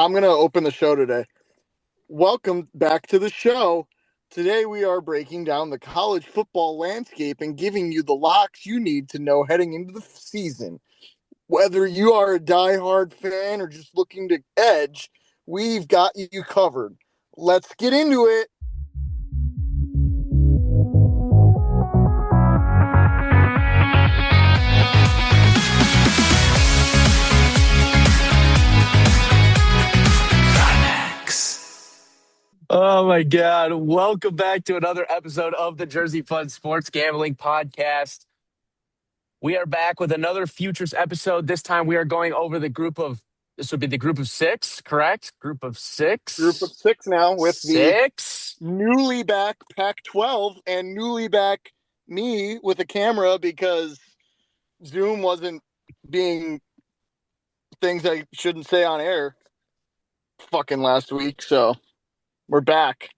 I'm going to open the show today. Welcome back to the show. Today we are breaking down the college football landscape and giving you the locks you need to know heading into the season. Whether you are a diehard fan or just looking to edge, we've got you covered. Let's get into it. Oh my God. Welcome back to another episode of the Jersey Fun Sports Gambling Podcast. We are back with another futures episode. This time we are going over this would be the group of six, correct? Group of six. Group of six now with the six. newly back Pac-12 and newly back me with a camera because Zoom wasn't being things I shouldn't say on air fucking last week. So we're back.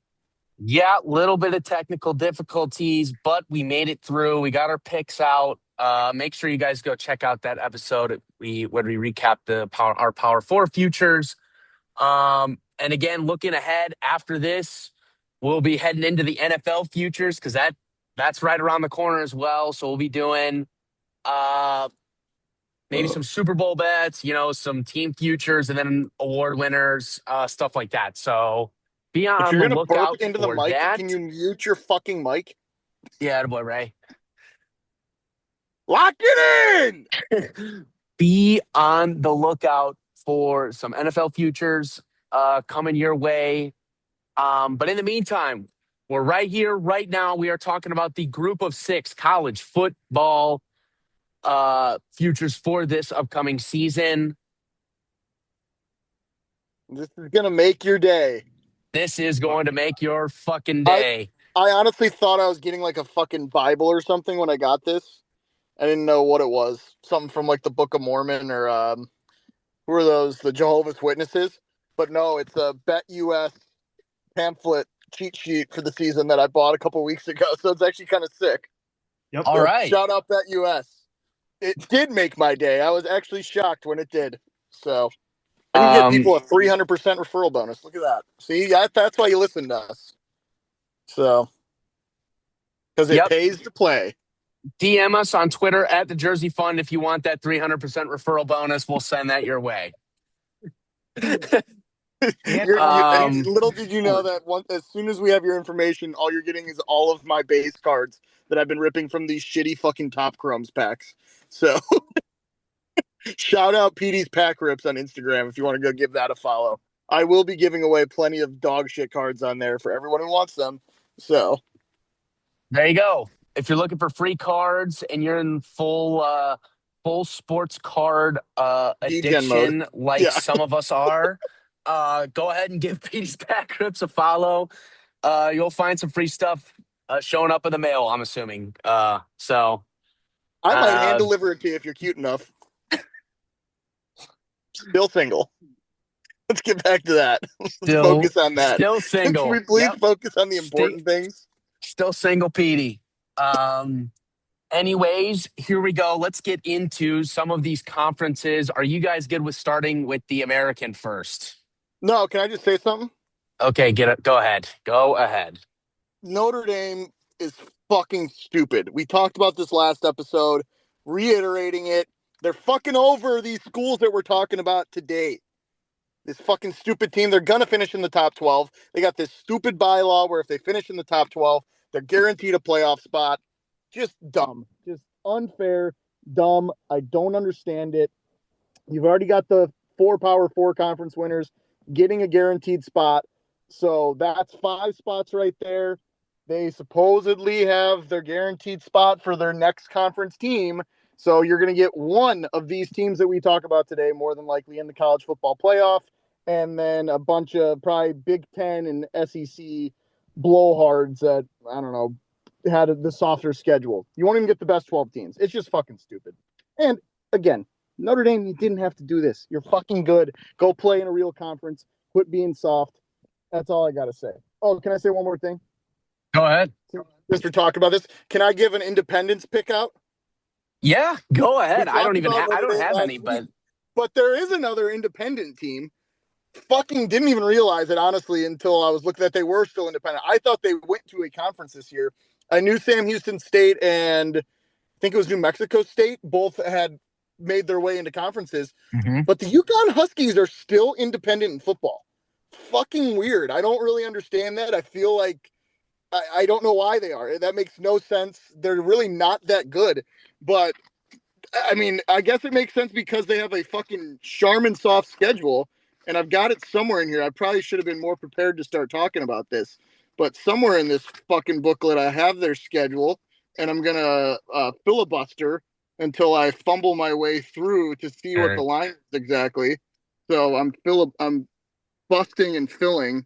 Yeah, a little bit of technical difficulties, but we made it through. We got our picks out. Make sure you guys go check out that episode when we recap our Power 4 futures. And again, looking ahead after this, we'll be heading into the NFL futures because that's right around the corner as well. So we'll be doing maybe some Super Bowl bets, some team futures, and then award winners, stuff like that. So be If on you're the gonna burp lookout into the for mic, that. can you mute your fucking mic? Yeah, boy, Ray. Lock it in. Be on the lookout for some NFL futures coming your way. But in the meantime, we're right here, right now. We are talking about the group of six college football futures for this upcoming season. This is gonna make your day. This is going to make your fucking day. I honestly thought I was getting like a fucking Bible or something when I got this. I didn't know what it was. Something from like the Book of Mormon or who are those? The Jehovah's Witnesses. But no, it's a Bet US pamphlet cheat sheet for the season that I bought a couple weeks ago. So it's actually kind of sick. Yep. All right. Shout out Bet US. It did make my day. I was actually shocked when it did. So I can get people a 300% referral bonus. Look at that. See, that's why you listen to us. So, because it pays to play. DM us on Twitter at the Jersey Fund if you want that 300% referral bonus. We'll send that your way. Little did you know that as soon as we have your information, all you're getting is all of my base cards that I've been ripping from these shitty fucking Top Crumbs packs. So, shout out PD's Pack Rips on Instagram if you want to go give that a follow. I will be giving away plenty of dog shit cards on there for everyone who wants them. So, there you go. If you're looking for free cards and you're in full sports card addiction like some of us are, go ahead and give Petey's Pack Rips a follow. You'll find some free stuff showing up in the mail, I'm assuming. So I might hand deliver it to you if you're cute enough. Still single. Let's get back to that. Let's focus on that. Still single. Can we please focus on the important things? Still single, Petey. Anyways, here we go. Let's get into some of these conferences. Are you guys good with starting with the American first? No, can I just say something? Okay, go ahead. Go ahead. Notre Dame is fucking stupid. We talked about this last episode, reiterating it. They're fucking over these schools that we're talking about today. This fucking stupid team, they're going to finish in the top 12. They got this stupid bylaw where if they finish in the top 12, they're guaranteed a playoff spot. Just dumb. Just unfair, dumb. I don't understand it. You've already got the 4 Power 4 conference winners getting a guaranteed spot. So that's 5 spots right there. They supposedly have their guaranteed spot for their next conference team. So you're going to get one of these teams that we talk about today, more than likely in the college football playoff, and then a bunch of probably Big Ten and SEC blowhards that, I don't know, had the softer schedule. You won't even get the best 12 teams. It's just fucking stupid. And again, Notre Dame, you didn't have to do this. You're fucking good. Go play in a real conference. Quit being soft. That's all I got to say. Oh, can I say one more thing? Go ahead. Just for talking about this, can I give an independence pick out? Yeah, go ahead. I don't have any, but there is another independent team fucking didn't even realize it, honestly, until I was looking that they were still independent. I thought they went to a conference this year. I knew Sam Houston State and I think it was New Mexico State both had made their way into conferences, Hmm. but the Yukon Huskies are still independent in football. Fucking weird. I don't really understand that. I feel like I don't know why they are. That makes no sense. They're really not that good, but I mean, I guess it makes sense because they have a fucking Charmin soft schedule, and I've got it somewhere in here. I probably should have been more prepared to start talking about this, but somewhere in this fucking booklet, I have their schedule, and I'm gonna filibuster until I fumble my way through to see what the Sure. line is exactly. So I'm busting and filling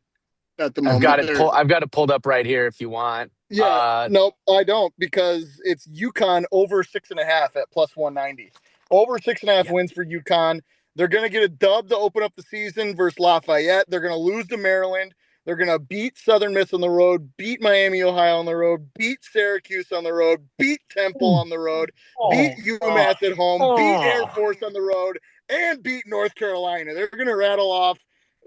at the moment. There, I've got it pulled up right here if you want. yeah, nope, I don't because it's Yukon over 6.5 at plus 190. Over 6.5 Yeah. wins for Yukon. They're going to get a dub to open up the season versus Lafayette. They're going to lose to Maryland. They're going to beat Southern Miss on the road, beat Miami, Ohio on the road, beat Syracuse on the road, beat Temple on the road, beat Oh, oh, UMass at home, beat Air oh, Force on the road, and beat North Carolina. They're going to rattle off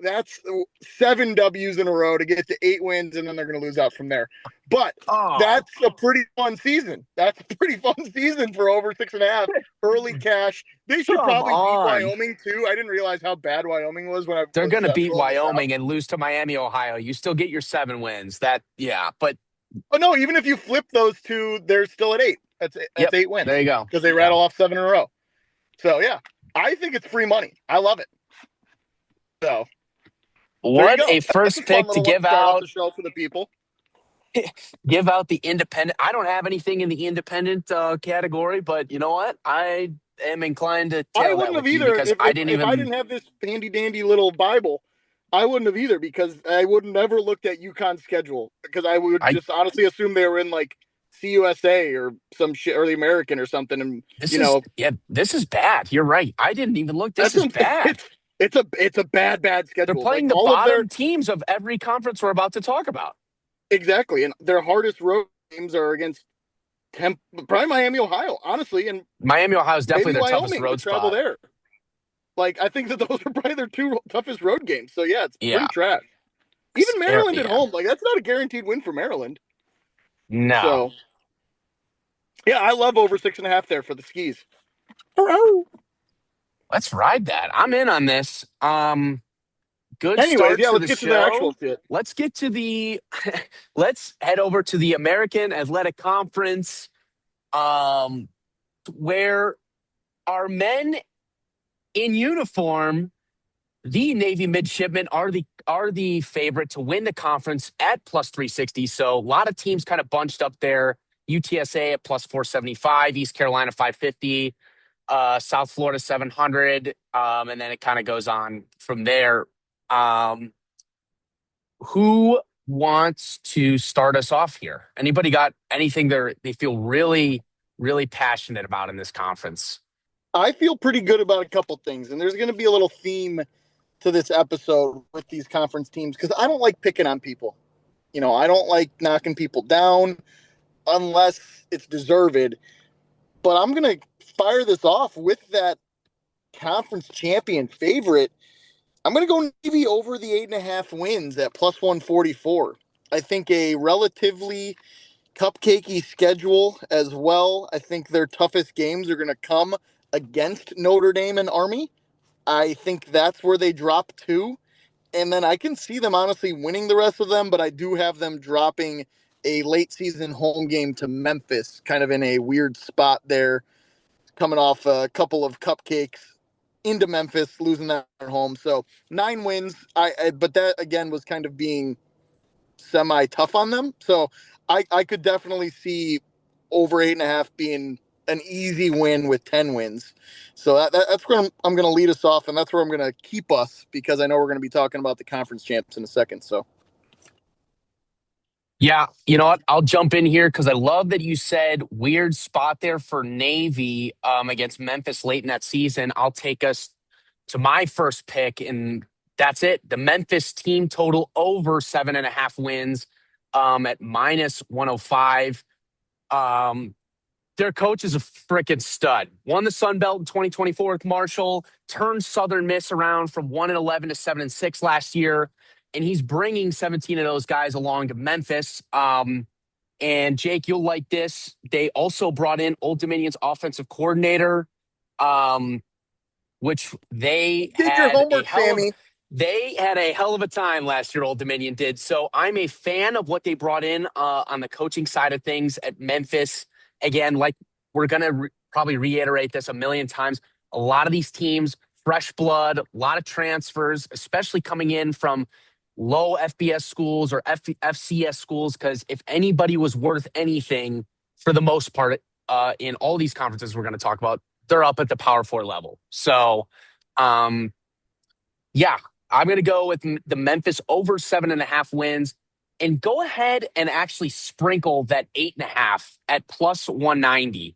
that's 7 W's in a row to get to 8 wins, and then they're going to lose out from there. But oh. that's a pretty fun season. That's a pretty fun season for over 6.5 early cash. They should Come probably beat on. Wyoming too. I didn't realize how bad Wyoming was when I They're was going to beat filling this out. Wyoming and lose to Miami, Ohio. You still get your 7 wins. Yeah. But Oh no, even if you flip those two, they're still at 8. That's yep, 8 wins there you go. because they Yeah. rattle off 7 in a row. So yeah, I think it's free money. I love it. So there you What go. a That's a first fun pick to little one to give start off out. the show for the people. Give out the independent. I don't have anything in the independent category, but you know what? I am inclined to I tail that wouldn't have with you either because if, I if didn't if I even. didn't have this handy dandy little Bible. I wouldn't have either because I would never looked at UConn's schedule because I would I just honestly assume they were in like CUSA or some shit or the American or something. And This you is know yeah. This is bad. You're right. I didn't even look. This that's is what bad. it's a bad They're schedule. Like playing the all of their bottom teams of every conference we're about to talk about. exactly, and their hardest road games are against probably Miami, Ohio, honestly, and Miami, Ohio is definitely maybe their toughest Wyoming to road travel spot. there. Like I think that those are probably their two toughest road games. So yeah, it's Yeah. pretty trash. Even Maryland at Yeah. home, like that's not a guaranteed win for Maryland. No. So yeah, I love over 6.5 there for the skis. Let's ride that. I'm in on this. Good Anyways, start yeah, to let's the get to the actual show. shit. Let's get to the let's head over to the American Athletic Conference, where our men in uniform, the Navy midshipmen, are the favorite to win the conference at plus 360. So a lot of teams kind of bunched up there. UTSA at plus 475, East Carolina 550, South Florida 700, and then it kind of goes on from there. Um, who wants to start us off here? Anybody got anything they feel really, really passionate about in this conference? I feel pretty good about a couple things, and there's going to be a little theme to this episode with these conference teams because I don't like picking on people. You know, I don't like knocking people down unless it's deserved. But I'm going to fire this off with that conference champion favorite. I'm going to go Navy over the 8.5 wins at plus 144. I think a relatively cupcakey schedule as well. I think their toughest games are going to come against Notre Dame and Army. I think that's where they drop to. And then I can see them honestly winning the rest of them, but I do have them dropping a late season home game to Memphis, kind of in a weird spot there, coming off a couple of cupcakes into Memphis, losing that at home. So 9 wins. But that again was kind of being semi tough on them. So I could definitely see over 8.5 being an easy win with 10 wins. So that's where I'm going to lead us off, and that's where I'm going to keep us because I know we're going to be talking about the conference champs in a second. So Yeah, you know what? I'll jump in here because I love that you said weird spot there for Navy against Memphis late in that season. I'll take us to my first pick, and that's it. The Memphis team total over 7.5 wins at minus 105. Um, Their coach is a freaking stud. Won the Sun Belt in 2024 with Marshall, turned Southern Miss around from 1-11 to 7-6 last year, and he's bringing 17 of those guys along to Memphis. And Jake, you'll like this. They also brought in Old Dominion's offensive coordinator, which Did your homework, Sammy? they had a hell of a time last year. Old Dominion did. So I'm a fan of what they brought in on the coaching side of things at Memphis. Again, like we're gonna probably reiterate this a million times. A lot of these teams, fresh blood, a lot of transfers, especially coming in from low FBS schools or FCS schools. Because if anybody was worth anything, for the most part, in all these conferences we're going to talk about, they're up at the Power Four level. So, yeah, I'm going to go with the Memphis over 7.5 wins and go ahead and actually sprinkle that 8.5 at plus 190.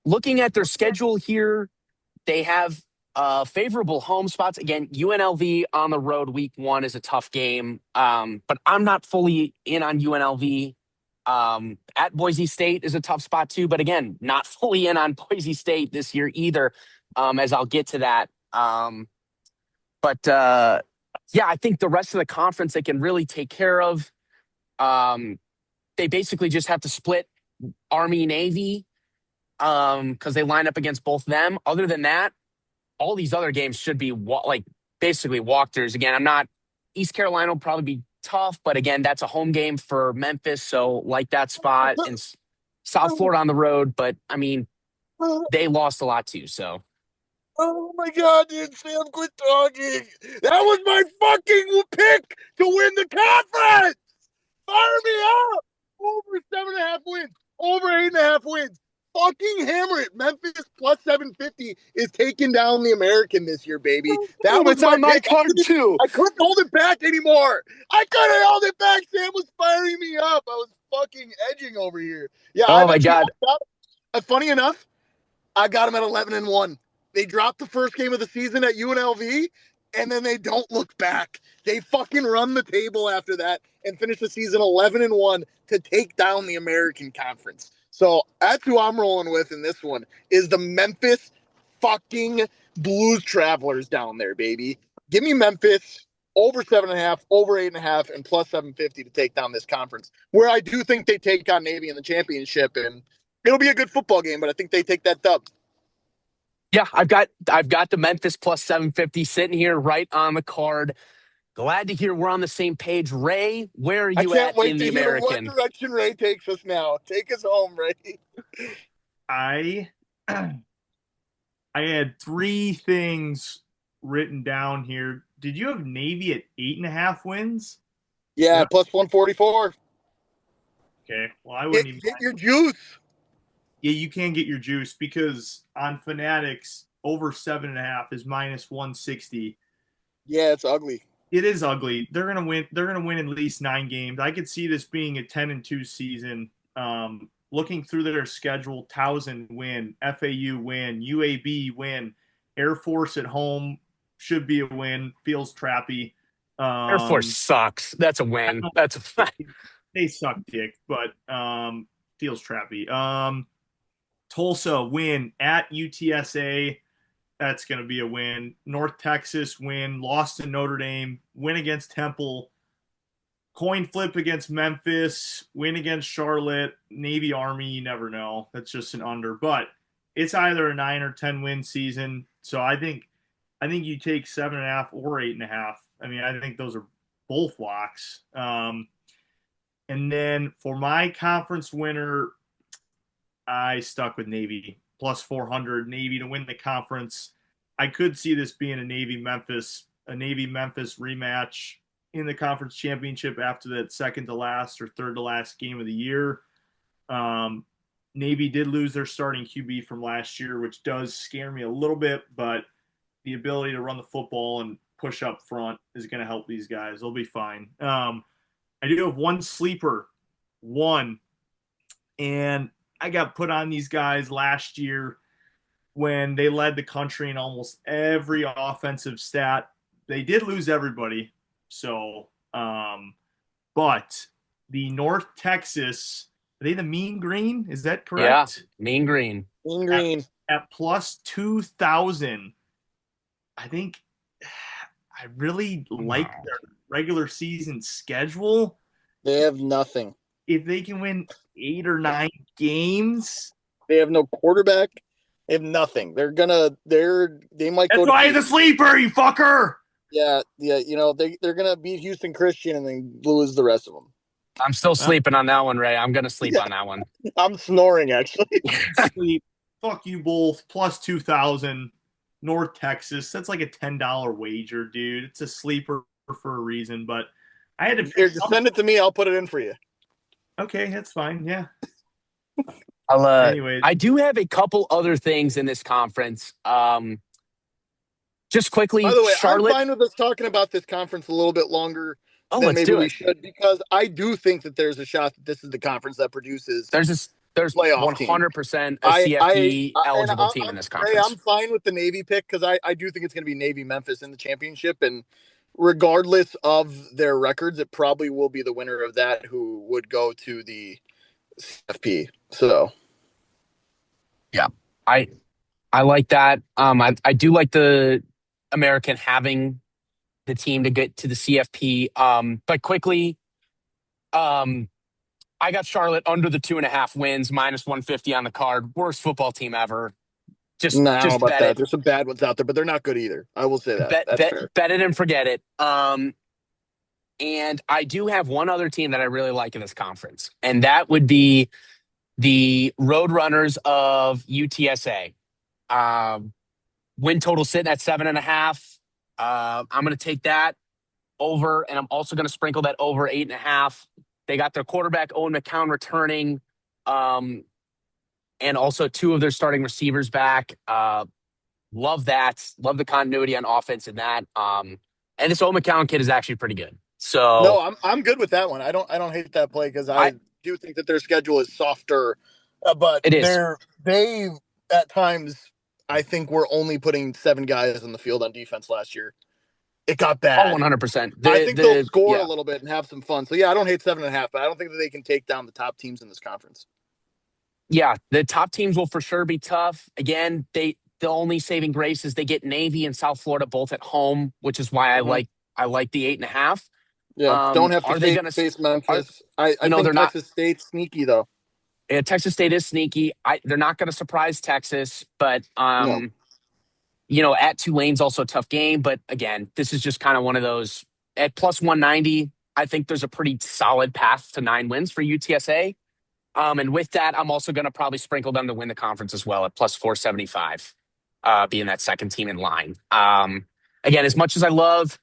Looking at their schedule here, they have favorable home spots. Again, UNLV on the road week 1 is a tough game, but I'm not fully in on UNLV. At Boise State is a tough spot too, but again, not fully in on Boise State this year either, as I'll get to that. Yeah, I think the rest of the conference they can really take care of. They basically just have to split Army Navy because they line up against both them. Other than that, all these other games should be basically walkthroughs. Again, I'm not East Carolina will probably be tough, but again, that's a home game for Memphis, so like that spot and South Florida on the road. But I mean, they lost a lot too, so. Oh my God, dude, Sam, quit talking. That was my fucking pick to win the conference. Fire me up. Over 7.5 wins. Over 8.5 wins. Fucking hammer it. Memphis plus 750 is taking down the American this year, baby. That was It's on my pick. card too. I couldn't hold it back anymore. I couldn't hold it back. Sam was firing me up. I was fucking edging over here. Yeah, Oh my God. Funny enough, I got him at 11-1. They dropped the first game of the season at UNLV, and then they don't look back. They fucking run the table after that and finish the season 11-1 to take down the American Conference. So that's who I'm rolling with in this one is the Memphis fucking Blues Travelers down there, baby. Give me Memphis over 7.5, over 8.5, and plus 750 to take down this conference. Where I do think they take on Navy in the championship, and it'll be a good football game, but I think they take that dub. Yeah, I've got the Memphis plus 750 sitting here right on the card. Glad to hear we're on the same page. Ray, where are you at in the American? What direction Ray takes us now. Take us home, Ray. I I had 3 things written down here. Did you have Navy at 8.5 wins? Yeah, plus 144. Okay. Well, I wouldn't even get your juice. Yeah, you can get your juice because on Fanatics, over 7.5 is minus 160. Yeah, it's ugly. It is ugly. They're gonna win. They're gonna win at least 9 games. I could see this being a 10-2 season. Looking through their schedule, Towson win, FAU win, UAB win, Air Force at home should be a win. Feels trappy. Air Force sucks. That's a win. They suck dick, but feels trappy. Tulsa win at UTSA. That's going to be a win. North Texas win. Lost to Notre Dame. Win against Temple. Coin flip against Memphis. Win against Charlotte. Navy Army. You never know. That's just an under. But it's either a 9 or 10 win season. So I think you take 7.5 or 8.5. I mean, I think those are both locks. And then for my conference winner, I stuck with Navy plus 400. Navy to win the conference. I could see this being a Navy Memphis rematch in the conference championship after that second to last or third to last game of the year. Navy did lose their starting QB from last year, which does scare me a little bit, but the ability to run the football and push up front is going to help these guys. They'll be fine. I do have one sleeper, and I got put on these guys last year when they led the country in almost every offensive stat. They did lose everybody. So, but the North Texas Are they the Mean Green? Is that Yeah, correct? Mean Green. Mean At, Green. at plus 2,000. I think I really like Wow. their regular season schedule. They have nothing. If they can win 8 or 9 games, They have no quarterback. They have nothing. They might that's go to why he's a eight. sleeper, you fucker. Yeah, yeah. They're gonna beat Houston Christian and then lose the rest of them. I'm still Well, sleeping on that one, Ray. I'm gonna sleep Yeah, on that one. I'm snoring actually. sleep. Fuck you both. Plus 2,000. North Texas. That's like a $10 wager, dude. It's a sleeper for a reason, but I had to pick Here, just send it to me. I'll put it in for you. Okay, that's fine. Yeah. I'll Anyways, I do have a couple other things in this conference. Just By quickly, the way, I'm Charlotte. fine with us talking about this conference a little bit longer Oh, than let's maybe do we it. should because I do think that there's a shot that this is the conference that produces There's playoff team. 100% a I CFP and eligible team in this Ray, I'm conference. fine with the Navy pick because I do think it's going to be Navy Memphis in the championship, and regardless of their records, it probably will be the winner of that who would go to the CFP. So Yeah. I I like that. I do like the American having the team to get to the CFP. But quickly, um, I got Charlotte under the 2.5 wins, minus 150 on the card. Worst football team ever. no, I don't know Just about bet that. it. There's some bad ones out there, but they're not good either. I will say that. That's fair. Bet it and forget it. And I do have one other team that I really like in this conference, and that would be the Roadrunners of UTSA. Um, Win total sitting at 7.5. I'm going to take that over, and I'm also going to sprinkle that over 8.5. They got their quarterback Owen McCown returning, um, and also two of their starting receivers back. Love that. Love the continuity on offense in that. And this Owen McCown kid is actually pretty good. So No, I'm good with that one. I don't hate that play because I I do think that their schedule is softer, but it is. they at times I think were only putting 7 guys on the field on defense last year. It got Oh, bad. 100%. I think they'll score a Yeah. little bit and have some fun. So yeah, I don't hate 7.5, but I don't think that they can take down the top teams in this conference. Yeah, the top teams will for sure be tough. Again, the only saving grace is they get Navy and South Florida both at home, which is why Mhm. I like the 8.5. Yeah, don't have to Are they gonna face are Memphis. I think they're not Texas State's sneaky though. Texas State is sneaky. They're not gonna surprise Texas, but No, at Tulane's also a tough game. But again, this is just kind of one of those at plus 190. I think there's a pretty solid path to 9 wins for UTSA. And with that, I'm also going to probably sprinkle them to win the conference as well at plus 475, being that second team in line. Again, as much as I love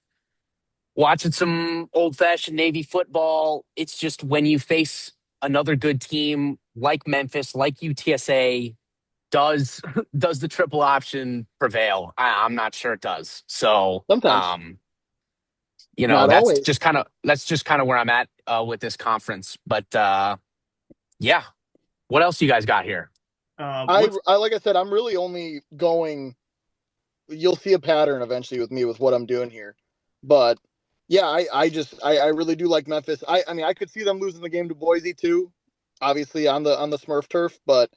watching some old fashioned Navy football, it's just when you face another good team like Memphis, like UTSA, does does the triple option prevail? I'm not sure it does. So, sometimes, not always. that's just kind of where I'm at with this conference. But yeah, what else you guys got here? what's I like I said, I'm really only going. You'll see a pattern eventually with me with what I'm doing here, but yeah, I really do like Memphis. I mean, I could see them losing the game to Boise too, obviously on the Smurf turf, but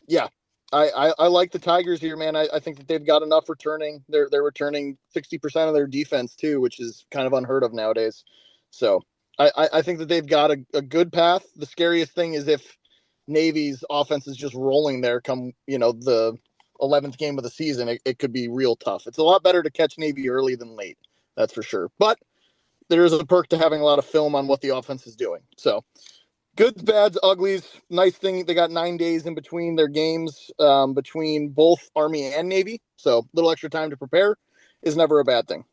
yeah, I like the Tigers here, man. I think that they've got enough returning. They're returning 60% of their defense too, which is kind of unheard of nowadays. So I think that they've got a good path. The scariest thing is if Navy's offense is just rolling there come, the 11th game of the season, it could be real tough. It's a lot better to catch Navy early than late. That's for sure. But there is a perk to having a lot of film on what the offense is doing. So goods, bads, uglies. Nice thing they got 9 days in between their games, between both Army and Navy. So a little extra time to prepare is never a bad thing.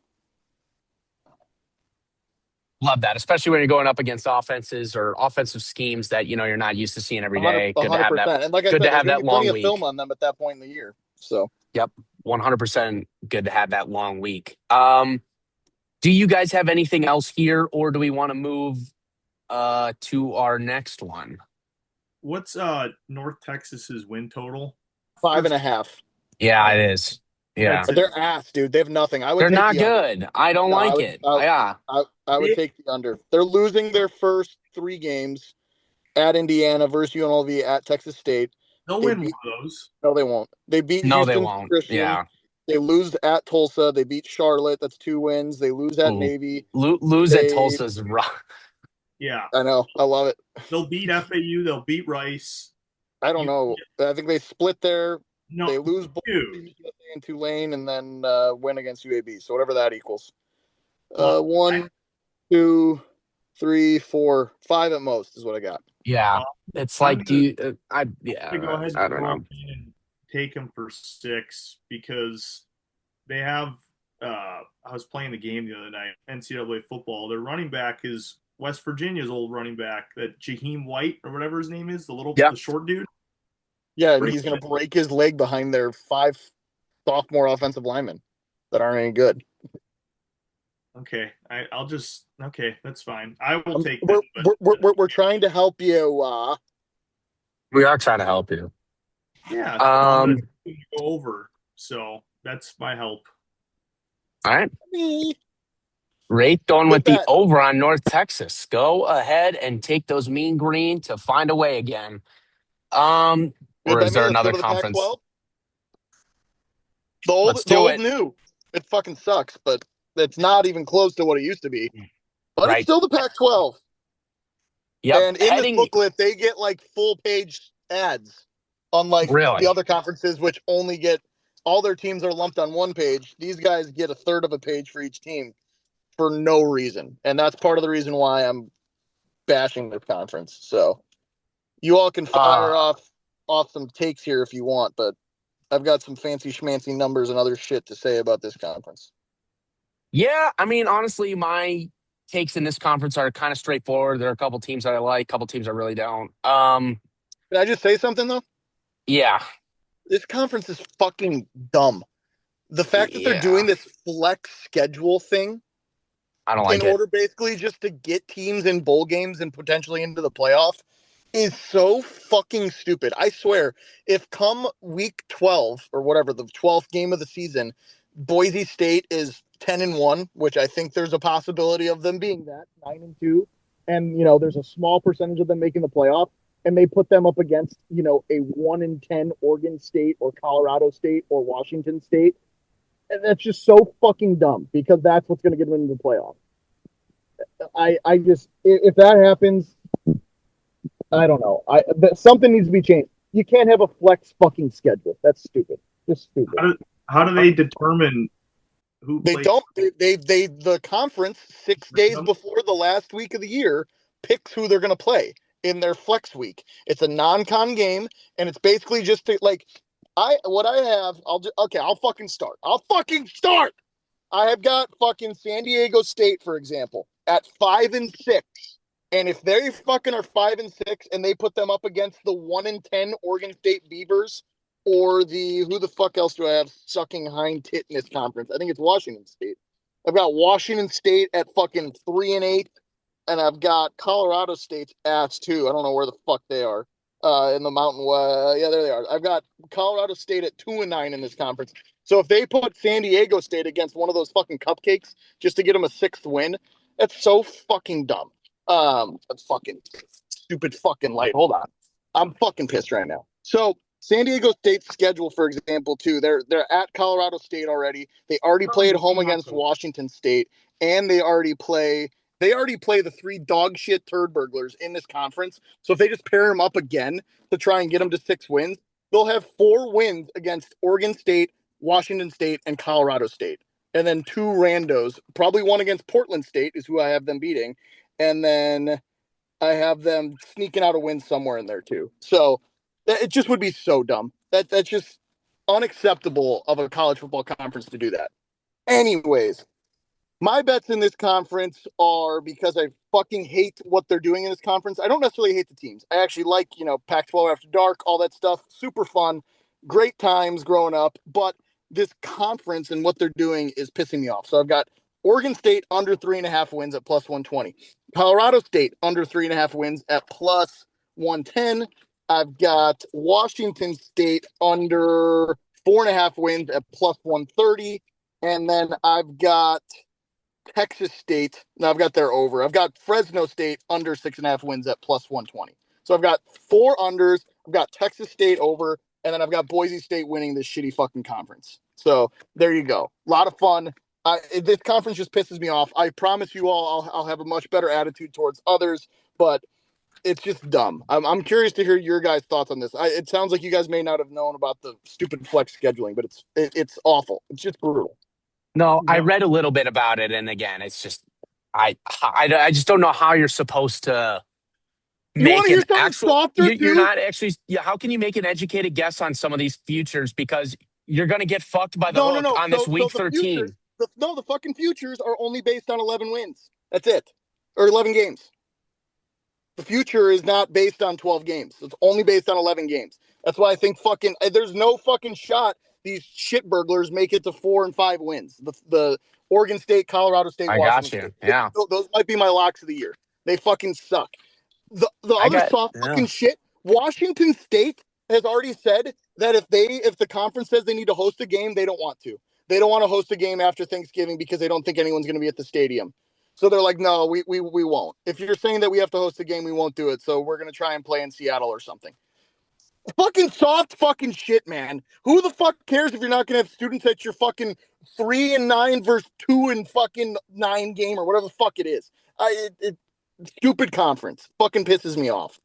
Love that, especially when you're going up against offenses or offensive schemes that you're not used to seeing every day. Good to have that. 100%. And like I Good said, to there's have going to that be plenty long of film week. on them at that point in the year. So Yep, 100% good to have that long week. Do you guys have anything else here, or do we want to move to our next one? what's North Texas's win total? 5.5. Yeah, it is. Yeah, That's it. They're ass, dude. They have nothing. I would they're take not the under. good. I don't No, like it. Yeah, I would They, take the under. They're losing their first 3 games. at Indiana versus UNLV at Texas State. They'll They win one beat of those. No, they won't. They beat No, they Houston won't. Christian. Yeah. They lose at Tulsa. They beat Charlotte. That's 2 wins. They lose at Ooh. Navy. Lose at They Tulsa's rough. Yeah. I know. I love it. They'll beat FAU. They'll beat Rice. I don't You know. I think they split there. no, They lose both to dude. UTSA and Tulane, and then win against UAB. So whatever that equals. Well, One, two, three, four, five at most is what I got. Yeah. It's I'm like, gonna, yeah, go ahead I and don't throw know. in and take them for 6 because they have. I was playing the game the other night, NCAA football. Their running back is West Virginia's old running back, that Jaheim White or whatever his name is, Yeah. the short dude. Yeah, and Pretty he's going to break his leg behind their 5 sophomore offensive linemen that aren't any good. Okay, I'll just okay. That's fine. I will take them. We're trying to help you. We are trying to help you. Yeah, no, I'm Um, gonna go over. So that's my help. all right. Me. Rate going Good with the bet. over on North Texas. Go ahead and take those mean green to find a way again. Good Or bet is me. there Let's go another to the conference? Pac-12. The old, Let's the do old it. new. It fucking sucks, but it's not even close to what it used to be. But it's Right. still the Pac-12. Yep. And in this Heading booklet, they get like full page ads, unlike the really. other conferences, which only get all their teams are lumped on one page. These guys get a third of a page for each team for no reason. And that's part of the reason why I'm bashing this conference. So you all can fire Uh off some takes here if you want, but I've got some fancy schmancy numbers and other shit to say about this conference. yeah, I mean, honestly, my takes in this conference are kind of straightforward. There are a couple teams that I like, a couple teams I really don't. Can I just say something though? Yeah. This conference is fucking dumb. The fact that they're Yeah. doing this flex schedule thing I don't in like it. order basically just to get teams in bowl games and potentially into the playoff is so fucking stupid. I swear, if come week 12 or whatever, the 12th game of the season, Boise State is 10-1, which I think there's a possibility of them being that 9-2, and there's a small percentage of them making the playoff, and they put them up against a 1-10 Oregon State or Colorado State or Washington State. And that's just so fucking dumb because that's what's going to get them into the playoff. I just, if that happens, I don't know. Something needs to be changed. You can't have a flex fucking schedule. That's stupid. Just stupid. How do they determine who They plays? don't. The conference 6 days before the last week of the year picks who they're going to play in their flex week. It's a non-con game, and it's basically just to, like, what I have. I'll fucking start. I have got fucking San Diego State, for example, at 5-6. And if they fucking are 5-6 and they put them up against the 1-10 Oregon State Beavers or who the fuck else do I have sucking hind tit in this conference? I think it's Washington State. I've got Washington State at fucking 3-8, and I've got Colorado State's ass too. I don't know where the fuck they are. In the Mountain West. Yeah, there they are. I've got Colorado State at 2-9 in this conference. So if they put San Diego State against one of those fucking cupcakes just to get them a 6th win, that's so fucking dumb. That's fucking stupid fucking light. Hold on. I'm fucking pissed right now. So San Diego State's schedule, for example, too, they're at Colorado State already. They already played home against Washington State, and they already play the 3 dog shit turd burglars in this conference. So if they just pair them up again to try and get them to 6 wins, they'll have 4 wins against Oregon State, Washington State, and Colorado State. And then 2 randos, probably one against Portland State is who I have them beating. And then I have them sneaking out a win somewhere in there too. So it just would be so dumb. That's just unacceptable of a college football conference to do that. Anyways, my bets in this conference are, because I fucking hate what they're doing in this conference. I don't necessarily hate the teams. I actually like, Pac-12 After Dark, all that stuff. Super fun. Great times growing up. But this conference and what they're doing is pissing me off. So I've got Oregon State under 3.5 wins at plus 120. Colorado State under 3.5 wins at plus 110. I've got Washington State under 4.5 wins at plus 130. And then I've got Texas State. No, I've got their over. I've got Fresno State under 6.5 wins at plus 120. So I've got 4 unders. I've got Texas State over, and then I've got Boise State winning this shitty fucking conference. So there you go. A lot of fun. This conference just pisses me off. I promise you all I'll have a much better attitude towards others, but it's just dumb. I'm curious to hear your guys' thoughts on this. It sounds like you guys may not have known about the stupid flex scheduling, but it's awful. It's just brutal. No, I No, read a little bit about it, and again, it's just I just don't know how you're supposed to You want make to hear an something actual. softer You're too? not actually. Yeah, how can you make an educated guess on some of these futures because you're going to get fucked by the No, no, hook no. on this So week the futures, 13? the fucking futures are only based on 11 wins. That's it, or 11 games. The future is not based on 12 games. It's only based on 11 games. That's why I think fucking there's no fucking shot these shit burglars make it to 4 and 5 wins. The Oregon State, Colorado State, I Washington got you. State. Yeah, Those might be my locks of the year. They fucking suck. The I other got. soft Yeah, fucking shit. Washington State has already said that if the conference says they need to host a game, they don't want to. They don't want to host a game after Thanksgiving because they don't think anyone's going to be at the stadium. So they're like, no, we won't. If you're saying that we have to host a game, we won't do it. So we're going to try and play in Seattle or something. Fucking soft fucking shit, man. Who the fuck cares if you're not going to have students at your fucking 3-9 versus 2-9 game or whatever the fuck it is? Stupid conference. Fucking pisses me off.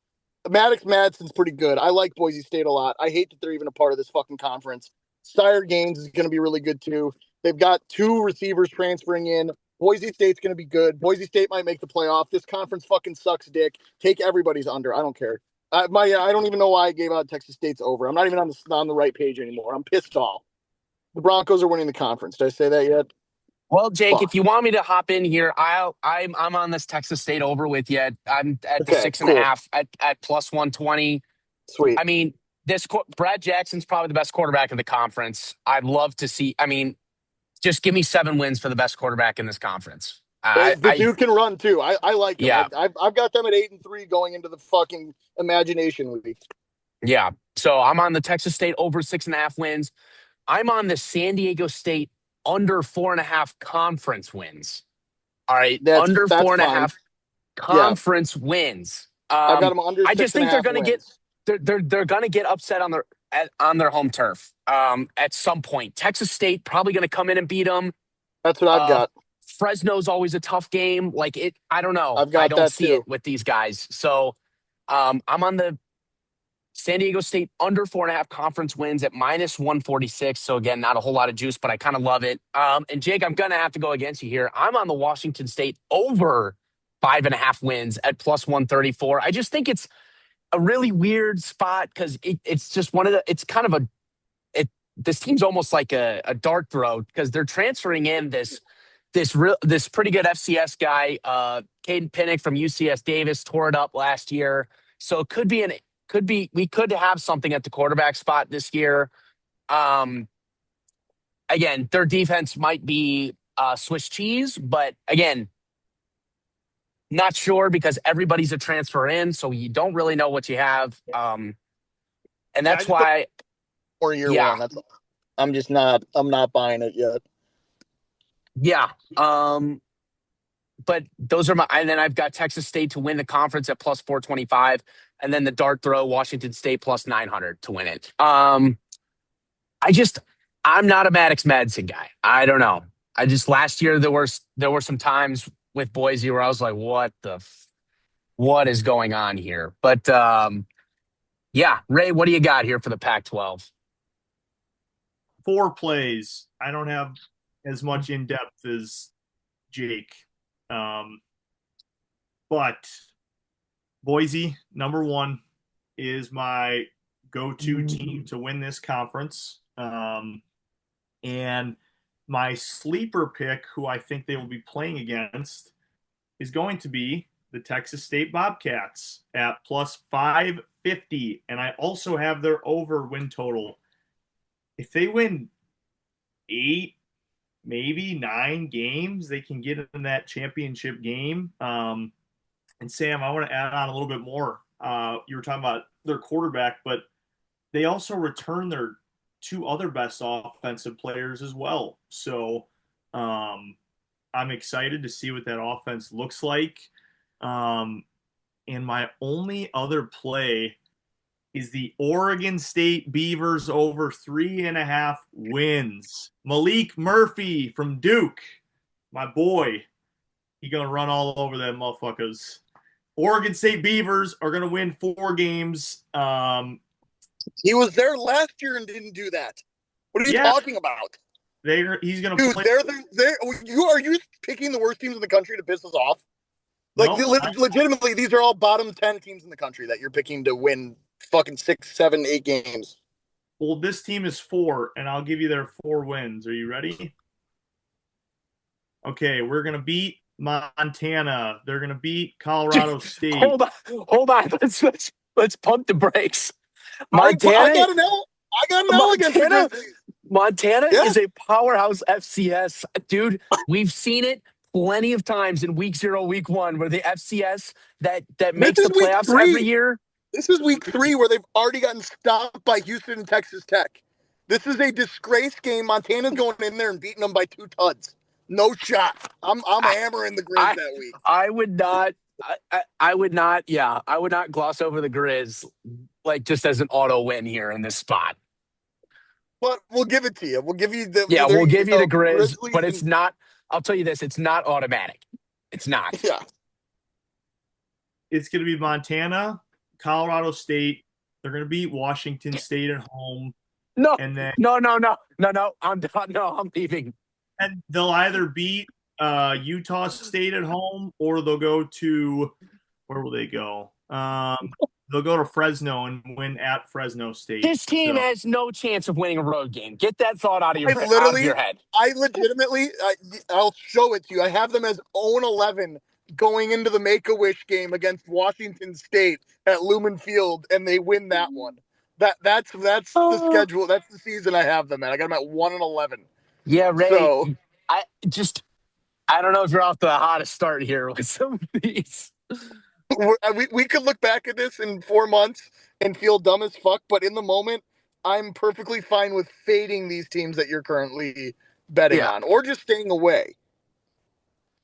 Maddox Madsen's pretty good. I like Boise State a lot. I hate that they're even a part of this fucking conference. Sire Gaines is going to be really good too. They've got 2 receivers transferring in. Boise State's going to be good. Boise State might make the playoff. This conference fucking sucks dick. Take everybody's under. I don't care. I don't even know why I gave out Texas State's over. I'm not even on the right page anymore. I'm pissed off. The Broncos are winning the conference. Did I say that yet? well, Jake, if Fuck. you want me to hop in here, I'm on this Texas State over with you. I'm at the Okay, six and a cool. half at plus 120. Sweet. I mean, Brad Jackson's probably the best quarterback in the conference. I'd love to see. I mean, just give me 7 wins for the best quarterback in this conference. The dude can run too. I like him. Yeah, I've got them at 8-3 going into the fucking imagination week. yeah. So I'm on the Texas State over 6.5 wins. I'm on the San Diego State under 4.5 conference wins. All right, under That's four and a fine. half Yeah, conference wins. I've got them under I six just and a think they're half going to get wins. they're going to get upset on their home turf at some point. Texas State probably going to come in and beat them. That's what I've Uh, got. Fresno's always a tough game. Like it, I don't know. I've I got don't that see it too. with these guys. So I'm on the San Diego State under 4.5 conference wins at minus 146. So again, not a whole lot of juice, but I kind of love it. And Jake, I'm gonna have to go against you here. I'm on the Washington State over 5.5 wins at plus 134. I just think it's a really weird spot because it's just one of the. It's kind of a. This team's almost like a dart throw because they're transferring in this pretty good FCS guy, Caden Pinnick from UCS Davis, tore it up last year. So it we could have something at the quarterback spot this year. Um, again, their defense might be Swiss cheese, but again, not sure because everybody's a transfer in, so you don't really know what you have. And yeah, I that's just don't. why, Or year yeah, one. I'm just not. I'm not buying it yet. yeah. But those are and then I've got Texas State to win the conference at plus 425, and then the dart throw, Washington State plus 900 to win it. I just, I'm not a Maddox Madsen guy. I don't know. I just, last year, there were some times with Boise where I was like, what is going on here? But, yeah, Ray, what do you got here for the Pac-12? 4 plays. I don't have as much in depth as Jake. But Boise, number 1, is my go-to team to win this conference. And my sleeper pick, who I think they will be playing against, is going to be the Texas State Bobcats at plus 550. And I also have their over win total. If they win 8, maybe 9 games, they can get in that championship game. And Sam, I want to add on a little bit more. You were talking about their quarterback, but they also return their 2 other best offensive players as well. So I'm excited to see what that offense looks like. And my only other play is the Oregon State Beavers over 3.5 wins. Malik Murphy from Duke, my boy, he gonna run all over them motherfuckers. Oregon State Beavers are gonna win 4 games. He was there last year and didn't do that. What are you talking about? He's gonna Dude, play. Are you picking the worst teams in the country to piss us off? Like, No, legitimately, these are all bottom 10 teams in the country that you're picking to win fucking 6, 7, 8 games. Well, this team is 4, and I'll give you their 4 wins. Are you ready? Okay, we're gonna beat Montana. They're gonna beat Colorado State. Hold on. Let's pump the brakes. Montana, I got an L against the Grizzlies. Montana is a powerhouse FCS, dude. We've seen it plenty of times in week 0, week 1, where the FCS that makes the playoffs every year. This is week 3 where they've already gotten stopped by Houston and Texas Tech. This is a disgrace game. Montana's going in there and beating them by 2 tuds. No shot. I'm hammering the Grizz that week. I would not. I would not. Yeah, I would not gloss over the Grizz like just as an auto win here in this spot. But we'll give it to you. We'll give you the we'll give you the Grizz, but it's not. I'll tell you this: it's not automatic. It's not. Yeah. It's going to be Montana, Colorado State. They're going to beat Washington State at home. No, and then no. I'm done. No, I'm leaving. And they'll either beat Utah State at home, or they'll go to where will they go? They'll go to Fresno and win at Fresno State. This team has no chance of winning a road game. Get that thought out of your head. I legitimately, I'll show it to you. I have them as 0-11 going into the Make-A-Wish game against Washington State at Lumen Field, and they win that one. That's the schedule. That's the season I have them at. I got them at 1-11. Yeah, Ray. So, I don't know if you're off to the hottest start here with some of these. We could look back at this in 4 months and feel dumb as fuck, but in the moment, I'm perfectly fine with fading these teams that you're currently betting on, or just staying away.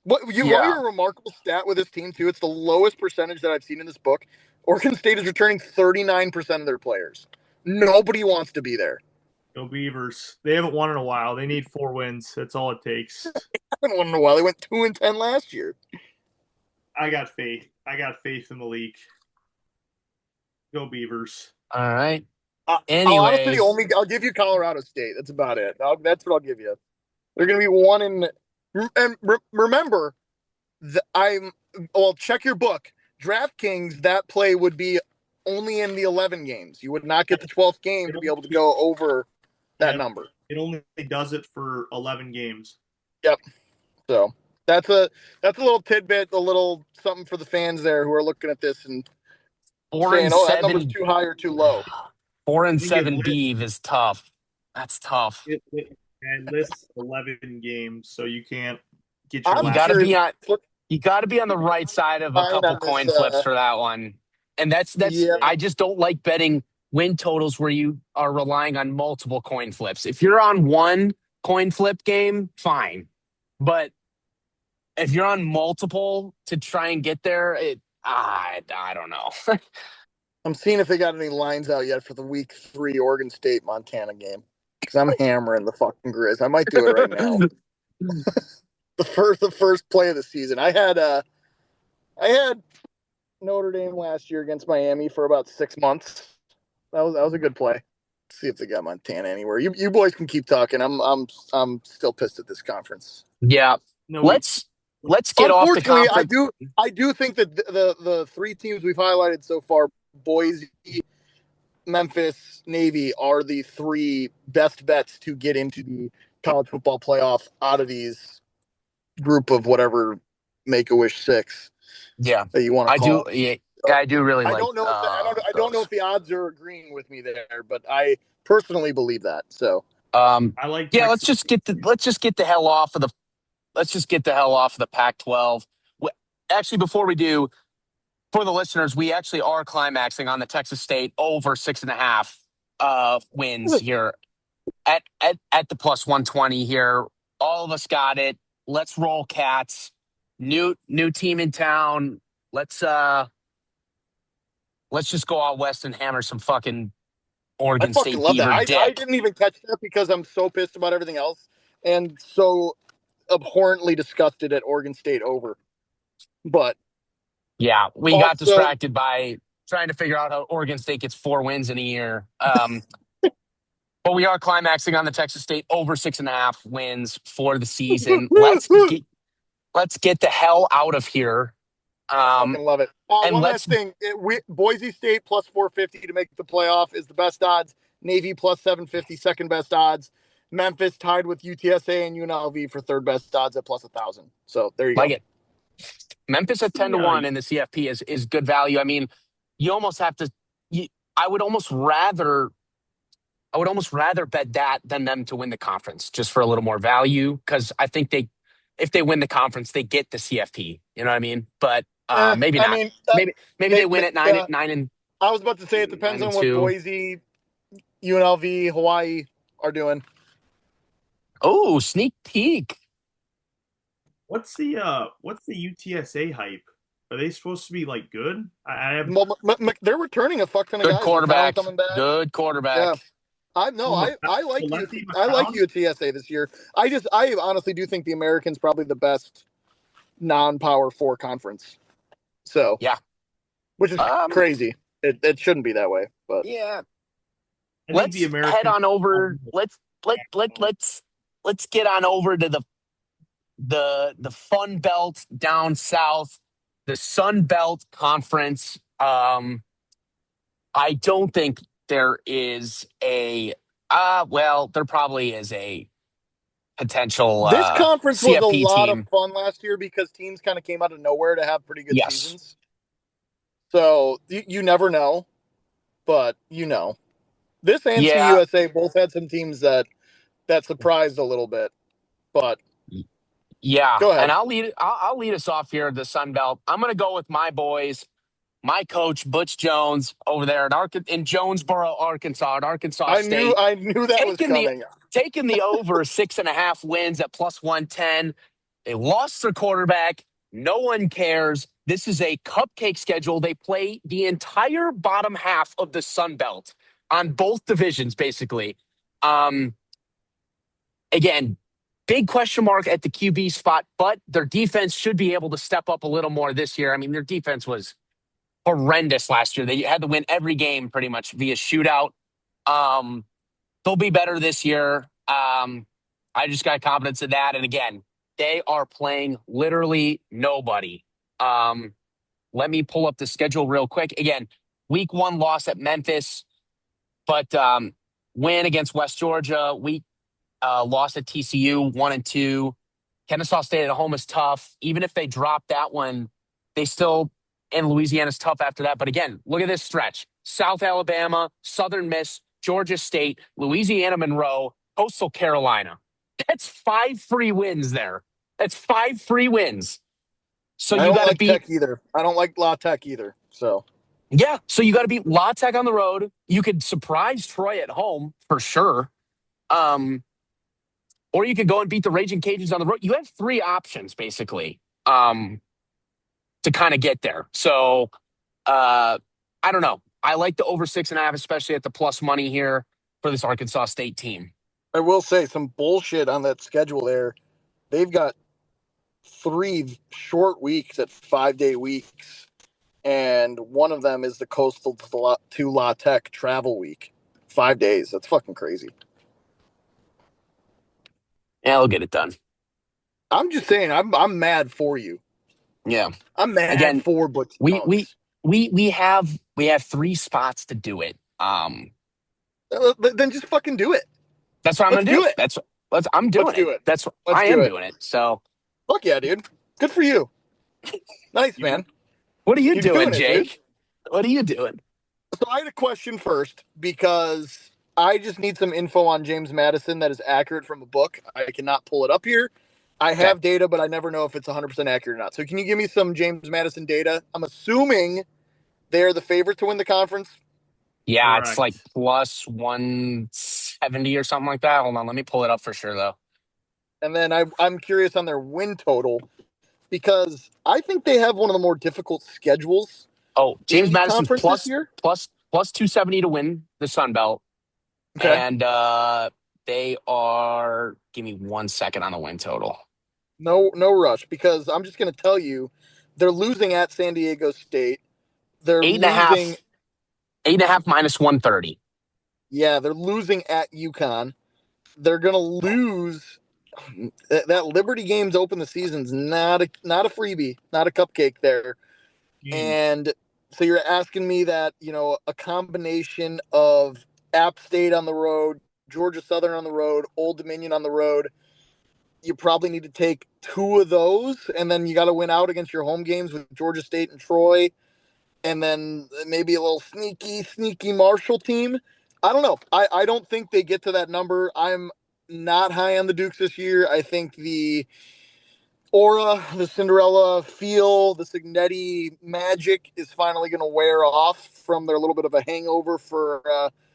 Want a remarkable stat with this team, too? It's the lowest percentage that I've seen in this book. Oregon State is returning 39% of their players. Nobody wants to be there. Go Beavers. They haven't won in a while. They need 4 wins. That's all it takes. They haven't won in a while. They went 2-10 last year. I got faith. I got faith in the league. Go Beavers. All right. Honestly, I'll give you Colorado State. That's about it. That's what I'll give you. They're going to be 1 in. And remember, check your book. DraftKings, that play would be only in the 11 games. You would not get the 12th game to be able to go over that number. It only does it for 11 games. Yep. So that's a little tidbit, a little something for the fans there who are looking at this and saying, that number's too high or too low. 4-7 Beeve is tough. That's tough. And lists 11 games, so you can't get your. You got to be on the right side of a couple coin flips for that one. And that's. Yeah. I just don't like betting win totals where you are relying on multiple coin flips. If you're on one coin flip game, fine. But if you're on multiple to try and get there, I don't know. I'm seeing if they got any lines out yet for the week 3 Oregon State Montana game. Because I'm hammering the fucking Grizz. I might do it right now. the first play of the season. I had Notre Dame last year against Miami for about 6 months. That was a good play. Let's see if they got Montana anywhere. You boys can keep talking. I'm still pissed at this conference. Yeah. Let's get off the conference. I do think that the 3 teams we've highlighted so far, Boise, Memphis, Navy, are the 3 best bets to get into the college football playoff out of these group of whatever Make-A-Wish 6. Yeah, that you want to call. I do really like. I don't know if the odds are agreeing with me there, but I personally believe that. So I like. Yeah, let's just get the hell off of the Pac-12. Actually, before we do, for the listeners, we actually are climaxing on the Texas State over 6.5 wins here at the plus 120 here. All of us got it. Let's roll, Cats. New team in town. Let's let's just go out west and hammer some fucking I Oregon fucking State love that. Beaver I dick. didn't even catch that because I'm so pissed about everything else and so abhorrently disgusted at Oregon State over. But Yeah, we got also, distracted by trying to figure out how Oregon State gets 4 wins in a year. But we are climaxing on the Texas State over 6.5 wins for the season. Let's get the hell out of here. fucking love it. And One let's last thing: Boise State plus 450 to make the playoff is the best odds. Navy plus 750, second best odds. Memphis tied with UTSA and UNLV for third best odds at plus 1,000. So there you like go. it. Memphis at 10-1 in the CFP is good value. I mean, you almost have to. I would almost rather bet that than them to win the conference just for a little more value because I think if they win the conference, they get the CFP. You know what I mean? But maybe I not. mean, Maybe they win at nine and I was about to say it depends on what 2. Boise, UNLV, Hawaii are doing. Oh, sneak peek. What's the UTSA hype? Are they supposed to be like good? I have They're returning a fuck ton of Good guys. McCown quarterback. coming back. Good Yeah, quarterback. I no, I like Leslie I like McCown? UTSA this year. I honestly do think the American's probably the best non-power four conference. So Yeah. which is Um. crazy. It shouldn't be that way, but Yeah. I think the Let's head American. on over. Let's get on over to the Fun Belt down south, the Sun Belt Conference. I don't think there is a well, there probably is a potential this conference was a CFP lot of team. fun last year because teams kind of came out of nowhere to have pretty good Yes. seasons. So you never know, but you know. This and Yeah. CUSA both had some teams that surprised a little bit. But Yeah. go And ahead. I'll lead us off here at the Sun Belt. I'm gonna go with my boys, my coach, Butch Jones, over there in Jonesboro, Arkansas, at Arkansas State. I knew that was Taking the coming. taking the over 6.5 wins at plus 110. They lost their quarterback. No one cares. This is a cupcake schedule. They play the entire bottom half of the Sun Belt on both divisions, basically. Um, Again, big question mark at the QB spot, but their defense should be able to step up a little more this year. I mean, their defense was horrendous last year. They had to win every game pretty much via shootout. Um, they'll be better this year. I just got confidence in that. And again, they are playing literally nobody. Let me pull up the schedule real quick. Again, week 1 loss at Memphis, but win against West Georgia. Week loss at TCU, 1-2. Kennesaw State at home is tough. Even if they drop that one, they still, and Louisiana's tough after that. But again, look at this stretch. South Alabama, Southern Miss, Georgia State, Louisiana Monroe, Coastal Carolina. That's 5 free wins there. That's 5 free wins. So I you don't got to like beat, Tech either. I don't like La Tech either. So yeah. So you got to beat La Tech on the road. You could surprise Troy at home for sure. Or you could go and beat the Raging Cajuns on the road. You have 3 options basically to kind of get there. So I don't know. I like the over 6.5, especially at the plus money here for this Arkansas State team. I will say some bullshit on that schedule there. They've got 3 short weeks at 5-day weeks, and one of them is the Coastal to La Tech travel week. 5 days. That's fucking crazy. Yeah, I'll get it done. I'm just saying, I'm mad for you. Yeah. I'm mad Again, for Butch we Jones. we have 3 spots to do it. Then just fucking do it. That's what I'm Let's gonna do. do it. I'm doing Let's do it. it. That's what Let's I do am it. doing it. So Fuck yeah, dude. Good for you. Nice, man. what are you You're doing, doing it, Jake? dude. What are you doing? So I had a question first because I just need some info on James Madison that is accurate from a book. I cannot pull it up here. I have data, but I never know if it's 100% accurate or not. So can you give me some James Madison data? I'm assuming they're the favorite to win the conference. Yeah, it's like Correct. plus 170 or something like that. Hold on, let me pull it up for sure though. And then I'm curious on their win total because I think they have one of the more difficult schedules Oh, James in the Madison's conference this year? plus 270 to win the Sun Belt. Okay. And they are, give me 1 second on the win total. No rush, because I'm just going to tell you, they're losing at San Diego State. They're Eight and a half, losing. 8.5 minus 130. Yeah, they're losing at UConn. They're going to lose. That Liberty game to open the season's not a freebie, not a cupcake there. Game. And so you're asking me that, a combination of App State on the road, Georgia Southern on the road, Old Dominion on the road, you probably need to take two of those, and then you got to win out against your home games with Georgia State and Troy, and then maybe a little sneaky Marshall team. I don't know. I don't think they get to that number. I'm not high on the Dukes this year. I think the aura, the Cinderella feel, the Signetti magic is finally going to wear off from their little bit of a hangover for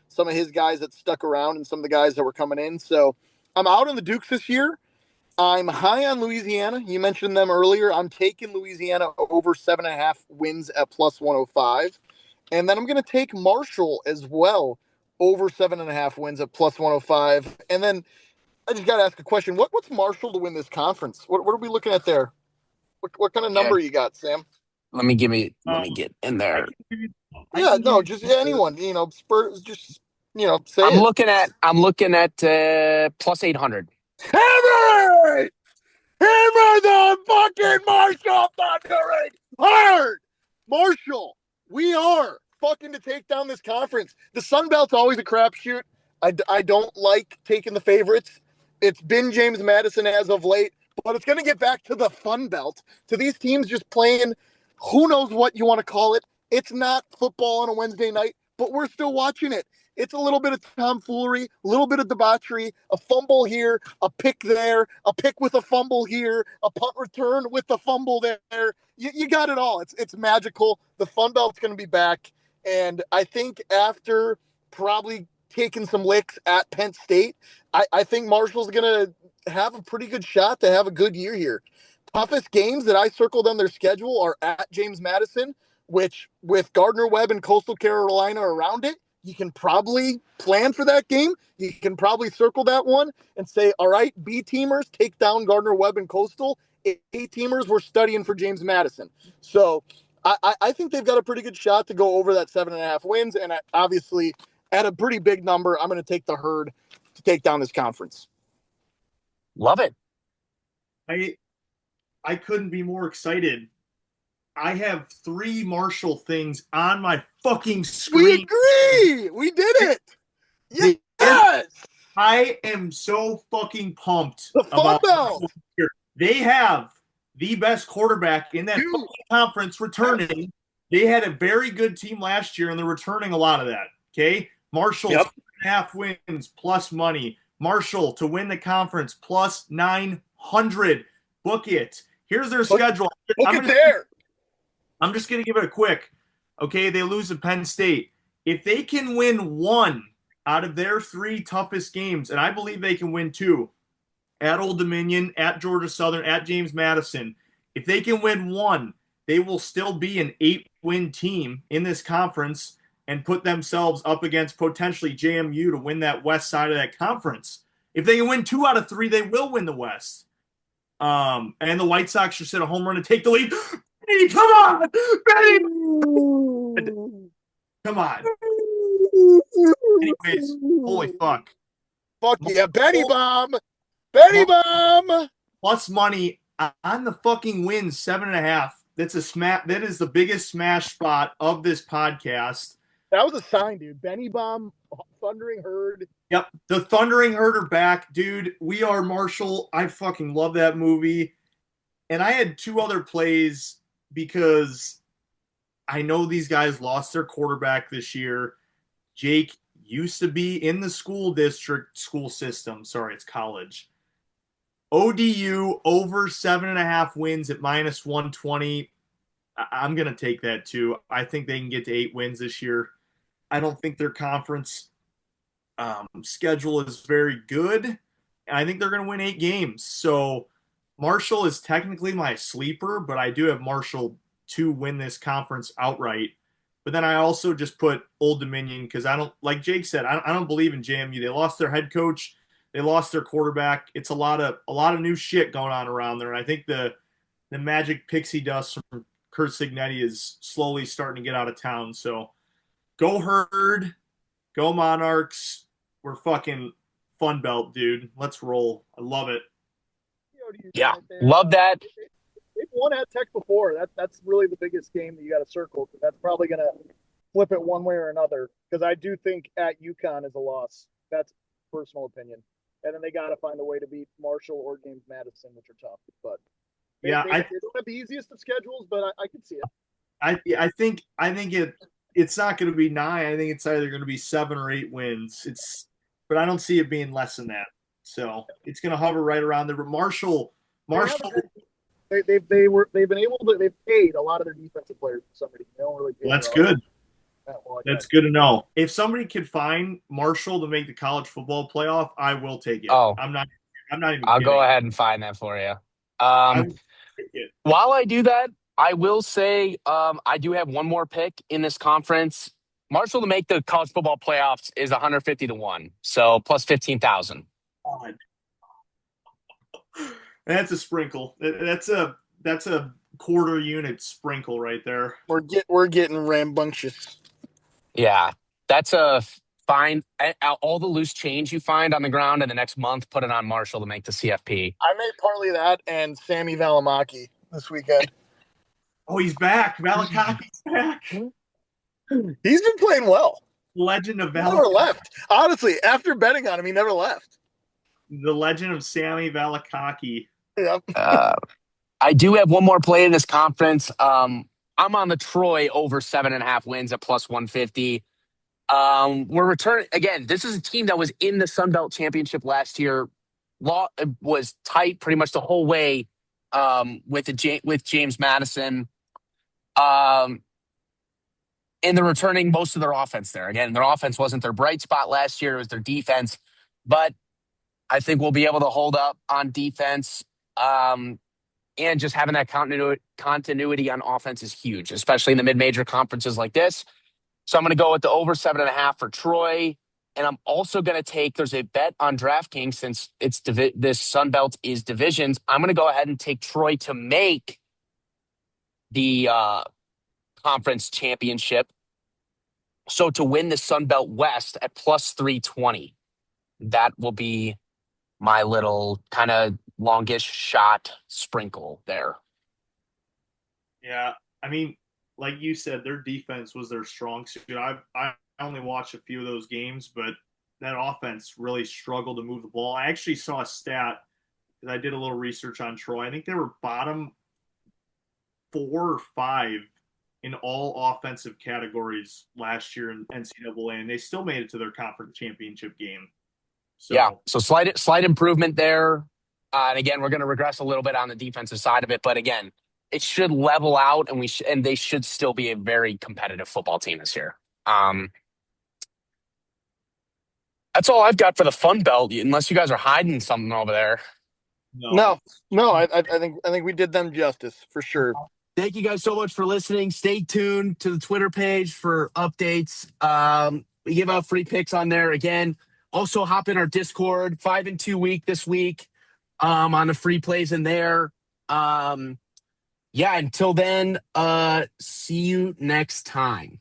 some of his guys that stuck around and some of the guys that were coming in. So I'm out on the Dukes this year. I'm high on Louisiana. You mentioned them earlier. I'm taking Louisiana over 7.5 wins at plus 105. And then I'm going to take Marshall as well over 7.5 wins at plus 105. And then I just got to ask a question. What's Marshall to win this conference? What are we looking at there? What kind of Yeah, number you got, Sam? let me get in I there. can give you, Yeah, no, just anyone. Spurs. Just say I'm it. looking at plus 800. Hammer! Hammer the fucking Marshall Thundering hard! Marshall, we are fucking to take down this conference. The Sun Belt's always a crapshoot. I don't like taking the favorites. It's been James Madison as of late, but it's going to get back to the Fun Belt, to these teams just playing who knows what you want to call it. It's not football on a Wednesday night, but we're still watching it. It's a little bit of tomfoolery, a little bit of debauchery, a fumble here, a pick there, a pick with a fumble here, a punt return with a fumble there. You got it all. It's magical. The Fun Belt's going to be back. And I think after probably taking some licks at Penn State, I think Marshall's going to have a pretty good shot to have a good year here. Toughest games that I circled on their schedule are at James Madison, which with Gardner Webb and Coastal Carolina around it, you can probably plan for that game. You can probably circle that one and say, all right, B teamers take down Gardner Webb and Coastal. A teamers were studying for James Madison. So I think they've got a pretty good shot to go over that 7.5 wins. And obviously, at a pretty big number, I'm going to take the herd to take down this conference. Love it. I couldn't be more excited. I have 3 Marshall things on my fucking screen. We agree. We did it. Yes. I am so fucking pumped The Fun Belt. They have the best quarterback in that conference returning. They had a very good team last year, and they're returning a lot of that. Okay. Marshall, 7.5 wins plus money. Marshall to win the conference plus 900. Book it. Here's their schedule. I'm just going to give it a quick. Okay, they lose to Penn State. If they can win 1 out of their 3 toughest games, and I believe they can win 2, at Old Dominion, at Georgia Southern, at James Madison, if they can win 1, they will still be an 8-win team in this conference and put themselves up against potentially JMU to win that west side of that conference. If they can win 2 out of 3, they will win the West. And the White Sox should hit a home run and take the lead. Benny, come on! Benny! Come on. Anyways, holy fuck. Fuck yeah, Benny Bomb! Benny Bomb! Plus money on the fucking win, 7.5. That's a smash. That is the biggest smash spot of this podcast. That was a sign, dude. Benny Bomb, Thundering Herd. Yep. The Thundering Herd are back, dude. We are Marshall. I fucking love that movie. And I had 2 other plays because I know these guys lost their quarterback this year. Jake used to be in the school system. Sorry, it's college. ODU over 7.5 wins at minus 120. I'm going to take that too. I think they can get to 8 wins this year. I don't think their conference schedule is very good. And I think they're going to win 8 games. So Marshall is technically my sleeper, but I do have Marshall to win this conference outright. But then I also just put Old Dominion because I don't, like Jake said, I don't believe in JMU. They lost their head coach, they lost their quarterback. It's a lot of new shit going on around there. And I think the magic pixie dust from Kurt Signetti is slowly starting to get out of town. So go Herd, go Monarchs. We're fucking Fun Belt, dude. Let's roll. I love it. Yeah, love that. They've won at Tech before. That's really the biggest game that you got to circle, because that's probably going to flip it one way or another. Because I do think at UConn is a loss. That's personal opinion. And then they got to find a way to beat Marshall or James Madison, which are tough. But they don't have the easiest of schedules, but I can see it. I think it's not going to be 9. I think it's either going to be 7 or 8 wins. But I don't see it being less than that. So it's going to hover right around there. But Marshall. They've been able to. They've paid a lot of their defensive players for somebody. They don't really pay. That's good. That's good to know. If somebody could find Marshall to make the college football playoff, I will take it. Oh, I'm not even. I'll kidding. go ahead and find that for you. While I do that, I will say I do have one more pick in this conference. Marshall to make the college football playoffs is 150 to 1, so plus 15,000. That's a sprinkle. That's a quarter unit sprinkle right there. We're getting rambunctious. Yeah, that's a fine. All the loose change you find on the ground in the next month, put it on Marshall to make the CFP. I may parlay that and Sammy Valimaki this weekend. Oh, he's back. Valakaki's back. He's been playing well. Legend of Valikaki. Never left. Honestly, after betting on him, he never left. The legend of Sammy Valikaki. Yep. I do have one more play in this conference. I'm on the Troy over 7.5 wins at plus 150. We're returning again. This is a team that was in the Sun Belt Championship last year. Was tight pretty much the whole way with James Madison. And they're returning most of their offense there. Again, their offense wasn't their bright spot last year. It was their defense. But I think we'll be able to hold up on defense. And just having that continuity on offense is huge, especially in the mid-major conferences like this. So I'm going to go with the over 7.5 for Troy. And I'm also going to take, there's a bet on DraftKings since it's this Sun Belt is divisions. I'm going to go ahead and take Troy to make the conference championship. So to win the Sun Belt West at plus 320, that will be my little kind of longish shot sprinkle there. Yeah, I mean, like you said, their defense was their strong suit. I only watched a few of those games, but that offense really struggled to move the ball. I actually saw a stat because I did a little research on Troy. I think they were bottom 4 or 5 in all offensive categories last year in NCAA, and they still made it to their conference championship game. So, yeah, so slight improvement there. And again, we're going to regress a little bit on the defensive side of it, but again, it should level out, and they should still be a very competitive football team this year. That's all I've got for the Fun Belt, unless you guys are hiding something over there. No. I think we did them justice for sure. Thank you guys so much for listening. Stay tuned to the Twitter page for updates. We give out free picks on there again. Also, hop in our Discord, 5-2 week this week. On the free plays in there. Yeah, until then, see you next time.